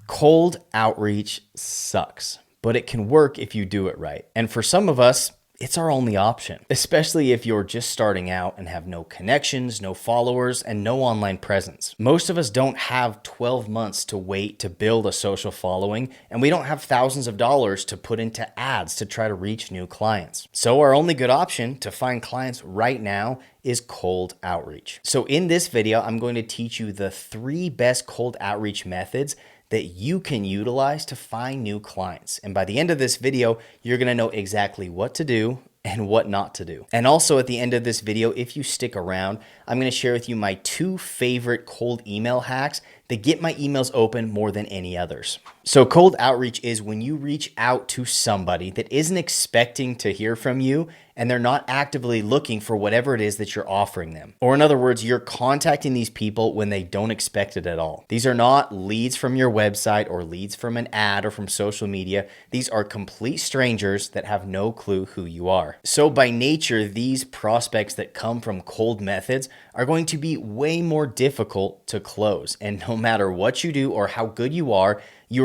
Cold outreach sucks, but it can work if you do it right. And for some of us, it's our only option, especially if you're just starting out and have no connections, no followers, and no online presence. Most of us don't have 12 months to wait to build a social following, and we don't have thousands of dollars to put into ads to try to reach new clients. So our only good option to find clients right now is cold outreach. So in this video, I'm going to teach you the 3 best cold outreach methods that you can utilize to find new clients. And by the end of this video, you're gonna know exactly what to do and what not to do. And also at the end of this video, if you stick around, I'm gonna share with you my 2 favorite cold email hacks that get my emails open more than any others. So cold outreach is when you reach out to somebody that isn't expecting to hear from you and they're not actively looking for whatever it is that you're offering them. Or in other words, you're contacting these people when they don't expect it at all. These are not leads from your website or leads from an ad or from social media. These are complete strangers that have no clue who you are. So by nature, these prospects that come from cold methods are going to be way more difficult to close. And no matter what you do or how good you are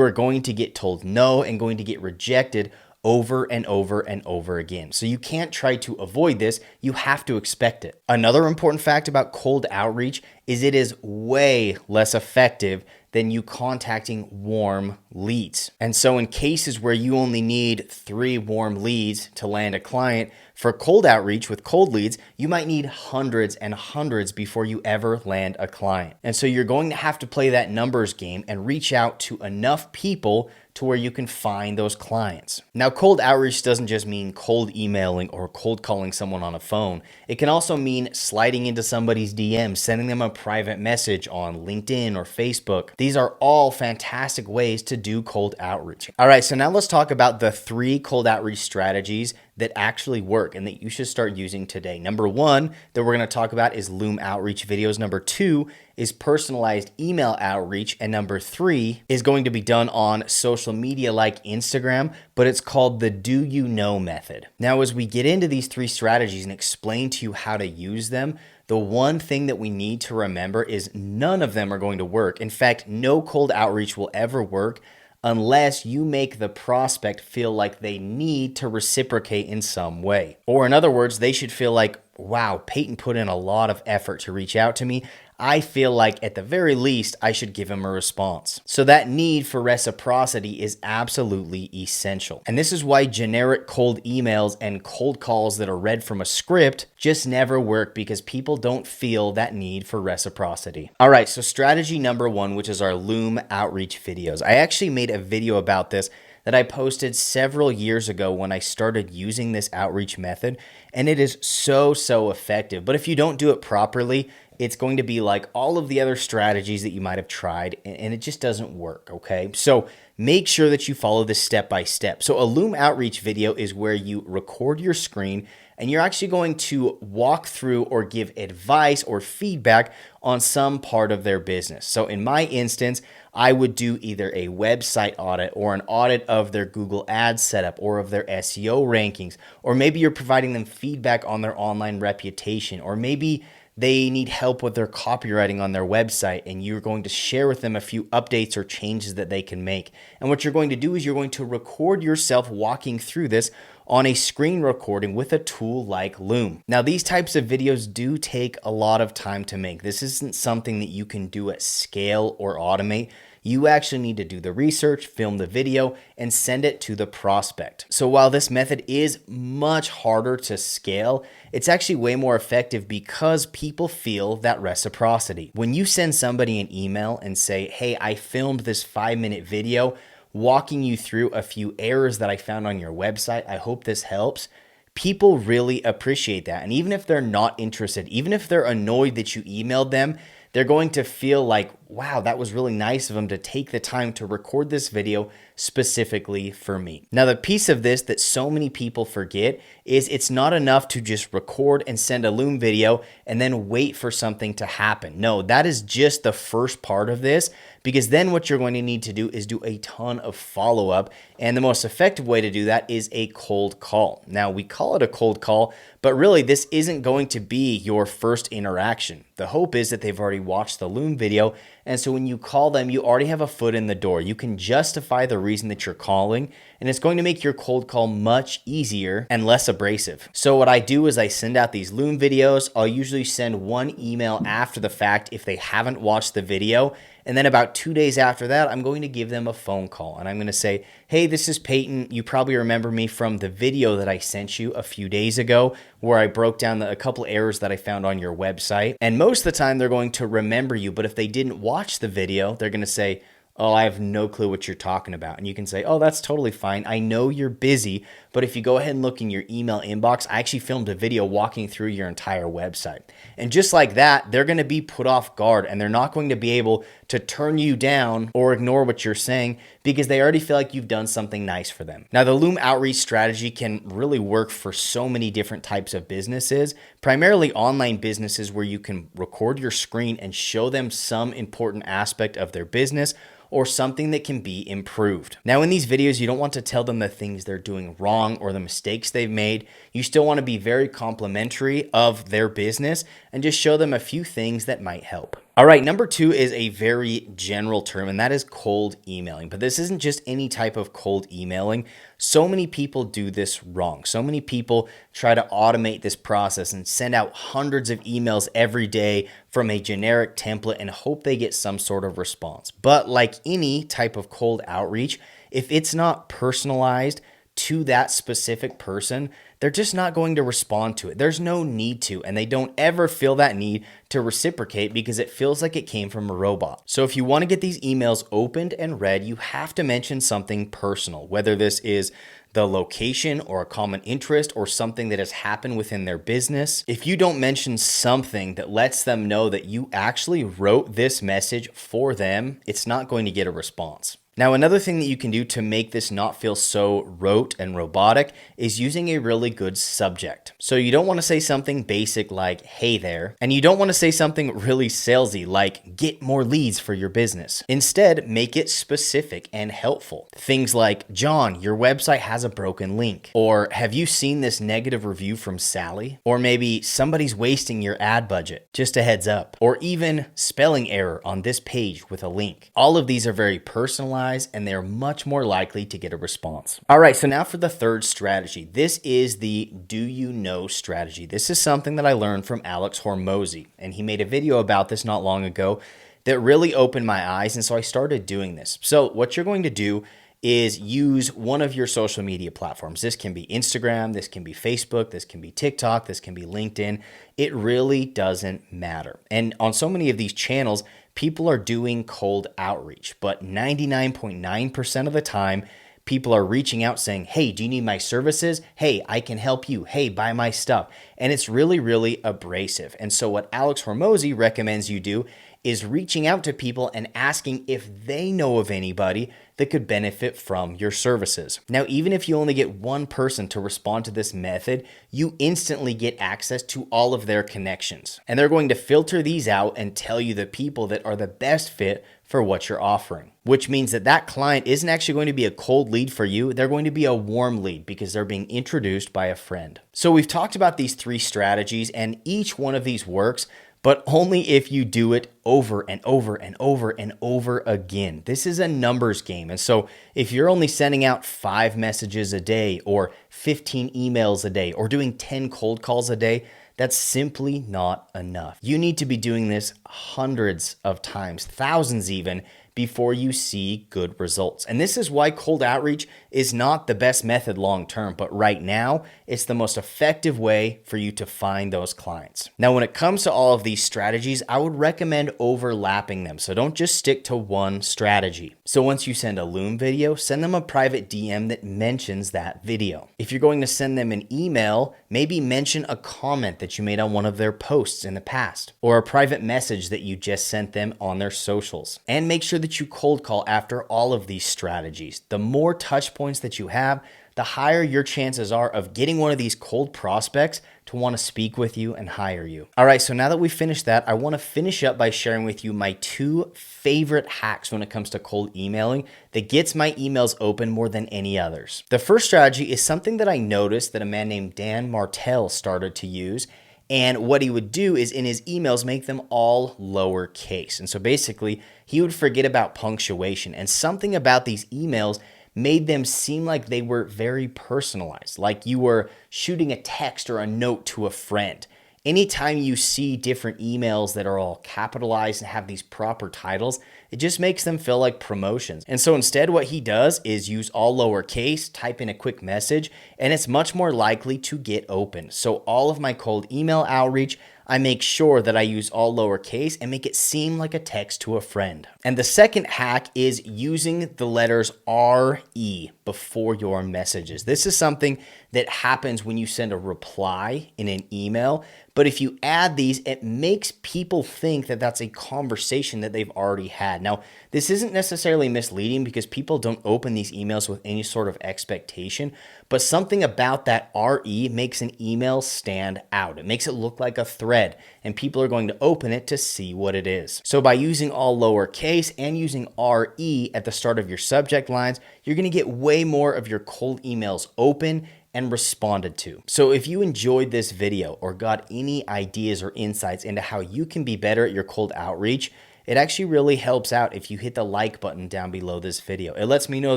going to get told no and going to get rejected over and over and over again. So you can't try to avoid this, you have to expect it. Another important fact about cold outreach is it is way less effective than you contacting warm leads. And so in cases where you only need 3 warm leads to land a client, for cold outreach with cold leads, you might need hundreds and hundreds before you ever land a client. And so you're going to have to play that numbers game and reach out to enough people to where you can find those clients. Now, cold outreach doesn't just mean cold emailing or cold calling someone on a phone. It can also mean sliding into somebody's DM, sending them a private message on LinkedIn or Facebook. These are all fantastic ways to do cold outreach. All right, so now let's talk about the 3 cold outreach strategies that actually work and that you should start using today. Number 1 that we're going to talk about is Loom outreach videos. Number 2 is personalized email outreach. And number 3 is going to be done on social media like Instagram, but it's called the do you know method. Now, as we get into these 3 strategies and explain to you how to use them, the one thing that we need to remember is none of them are going to work. In fact, no cold outreach will ever work unless you make the prospect feel like they need to reciprocate in some way. Or in other words, they should feel like, wow, Peyton put in a lot of effort to reach out to me. I feel like at the very least, I should give him a response. So that need for reciprocity is absolutely essential. And this is why generic cold emails and cold calls that are read from a script just never work, because people don't feel that need for reciprocity. All right, so strategy number 1, which is our Loom outreach videos. I actually made a video about this that I posted several years ago when I started using this outreach method, and it is so effective. But if you don't do it properly, it's going to be like all of the other strategies that you might have tried, and it just doesn't work, okay? So make sure that you follow this step by step. So a Loom outreach video is where you record your screen and you're actually going to walk through or give advice or feedback on some part of their business. So in my instance, I would do either a website audit or an audit of their Google Ads setup or of their SEO rankings, or maybe you're providing them feedback on their online reputation, or maybe they need help with their copywriting on their website and you're going to share with them a few updates or changes that they can make. And what you're going to do is you're going to record yourself walking through this on a screen recording with a tool like Loom. Now, these types of videos do take a lot of time to make. This isn't something that you can do at scale or automate. You actually need to do the research, film the video, and send it to the prospect. So while this method is much harder to scale, it's actually way more effective because people feel that reciprocity. When you send somebody an email and say, hey, I filmed this 5-minute video walking you through a few errors that I found on your website, I hope this helps. People really appreciate that. And even if they're not interested, even if they're annoyed that you emailed them, they're going to feel like, wow, that was really nice of them to take the time to record this video specifically for me. Now, the piece of this that so many people forget is it's not enough to just record and send a Loom video and then wait for something to happen. No, that is just the first part of this, because then what you're going to need to do is do a ton of follow-up. And the most effective way to do that is a cold call. Now, we call it a cold call, but really this isn't going to be your first interaction. The hope is that they've already watched the Loom video And so when you call them, you already have a foot in the door. You can justify the reason that you're calling, and it's going to make your cold call much easier and less abrasive. So what I do is I send out these Loom videos. I'll usually send one email after the fact if they haven't watched the video. And then about 2 days after that, I'm going to give them a phone call. And I'm going to say, hey, this is Peyton. You probably remember me from the video that I sent you a few days ago where I broke down a couple errors that I found on your website. And most of the time, they're going to remember you. But if they didn't watch the video, they're going to say, oh, I have no clue what you're talking about. And you can say, oh, that's totally fine. I know you're busy, but if you go ahead and look in your email inbox, I actually filmed a video walking through your entire website. And just like that, they're going to be put off guard and they're not going to be able to turn you down or ignore what you're saying because they already feel like you've done something nice for them. Now, the Loom outreach strategy can really work for so many different types of businesses, primarily online businesses where you can record your screen and show them some important aspect of their business or something that can be improved. Now, in these videos, you don't want to tell them the things they're doing wrong or the mistakes they've made. You still want to be very complimentary of their business and just show them a few things that might help. All right, number 2 is a very general term, and that is cold emailing. But this isn't just any type of cold emailing. So many people do this wrong. So many people try to automate this process and send out hundreds of emails every day from a generic template and hope they get some sort of response. But like any type of cold outreach, if it's not personalized to that specific person, they're just not going to respond to it. There's no need to, and they don't ever feel that need to reciprocate because it feels like it came from a robot. So if you want to get these emails opened and read, you have to mention something personal, whether this is the location or a common interest or something that has happened within their business. If you don't mention something that lets them know that you actually wrote this message for them, it's not going to get a response. Now, another thing that you can do to make this not feel so rote and robotic is using a really good subject. So you don't want to say something basic like, hey there, and you don't want to say something really salesy like, get more leads for your business. Instead, make it specific and helpful. Things like, John, your website has a broken link. Or have you seen this negative review from Sally? Or maybe somebody's wasting your ad budget. Just a heads up. Or even spelling error on this page with a link. All of these are very personalized and they're much more likely to get a response. All right, so now for the third strategy. This is the do you know strategy. This is something that I learned from Alex Hormozi, and he made a video about this not long ago that really opened my eyes, and so I started doing this. So what you're going to do is use one of your social media platforms. This can be Instagram, this can be Facebook, this can be TikTok, this can be LinkedIn. It really doesn't matter. And on so many of these channels, people are doing cold outreach, but 99.9% of the time, people are reaching out saying, hey, do you need my services? Hey, I can help you. Hey, buy my stuff. And it's really, really abrasive. And so what Alex Hormozi recommends you do is reaching out to people and asking if they know of anybody that could benefit from your services. Now, even if you only get one person to respond to this method, you instantly get access to all of their connections. And they're going to filter these out and tell you the people that are the best fit for what you're offering, which means that that client isn't actually going to be a cold lead for you. They're going to be a warm lead because they're being introduced by a friend. So we've talked about these 3 strategies, and each one of these works, but only if you do it over and over and over and over again. This is a numbers game. And so if you're only sending out 5 messages a day or 15 emails a day or doing 10 cold calls a day, that's simply not enough. You need to be doing this hundreds of times, thousands even, before you see good results. And this is why cold outreach is not the best method long term, but right now it's the most effective way for you to find those clients. Now, when it comes to all of these strategies, I would recommend overlapping them. So don't just stick to one strategy. So once you send a Loom video, send them a private DM that mentions that video. If you're going to send them an email, maybe mention a comment that you made on one of their posts in the past, or a private message that you just sent them on their socials. And make sure that you cold call after all of these strategies. The more touch points that you have, the higher your chances are of getting one of these cold prospects to want to speak with you and hire you. All right, so now that we've finished that, I want to finish up by sharing with you my 2 favorite hacks when it comes to cold emailing that gets my emails open more than any others. The first strategy is something that I noticed that a man named Dan Martell started to use, And what he would do is in his emails make them all lowercase. And so basically, he would forget about punctuation. And something about these emails made them seem like they were very personalized, like you were shooting a text or a note to a friend. Anytime you see different emails that are all capitalized and have these proper titles, it just makes them feel like promotions. And so instead, what he does is use all lowercase, type in a quick message, and it's much more likely to get open. So all of my cold email outreach, I make sure that I use all lowercase and make it seem like a text to a friend. And the second hack is using the letters RE before your messages. This is something that happens when you send a reply in an email. But if you add these, it makes people think that that's a conversation that they've already had. Now, this isn't necessarily misleading because people don't open these emails with any sort of expectation, but something about that RE makes an email stand out. It makes it look like a thread, and people are going to open it to see what it is. So by using all lowercase and using RE at the start of your subject lines, you're going to get way more of your cold emails open and responded to. So if you enjoyed this video or got any ideas or insights into how you can be better at your cold outreach, it actually really helps out if you hit the like button down below this video. It lets me know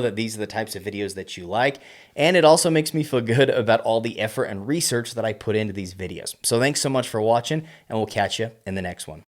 that these are the types of videos that you like, and it also makes me feel good about all the effort and research that I put into these videos. So thanks so much for watching, and we'll catch you in the next one.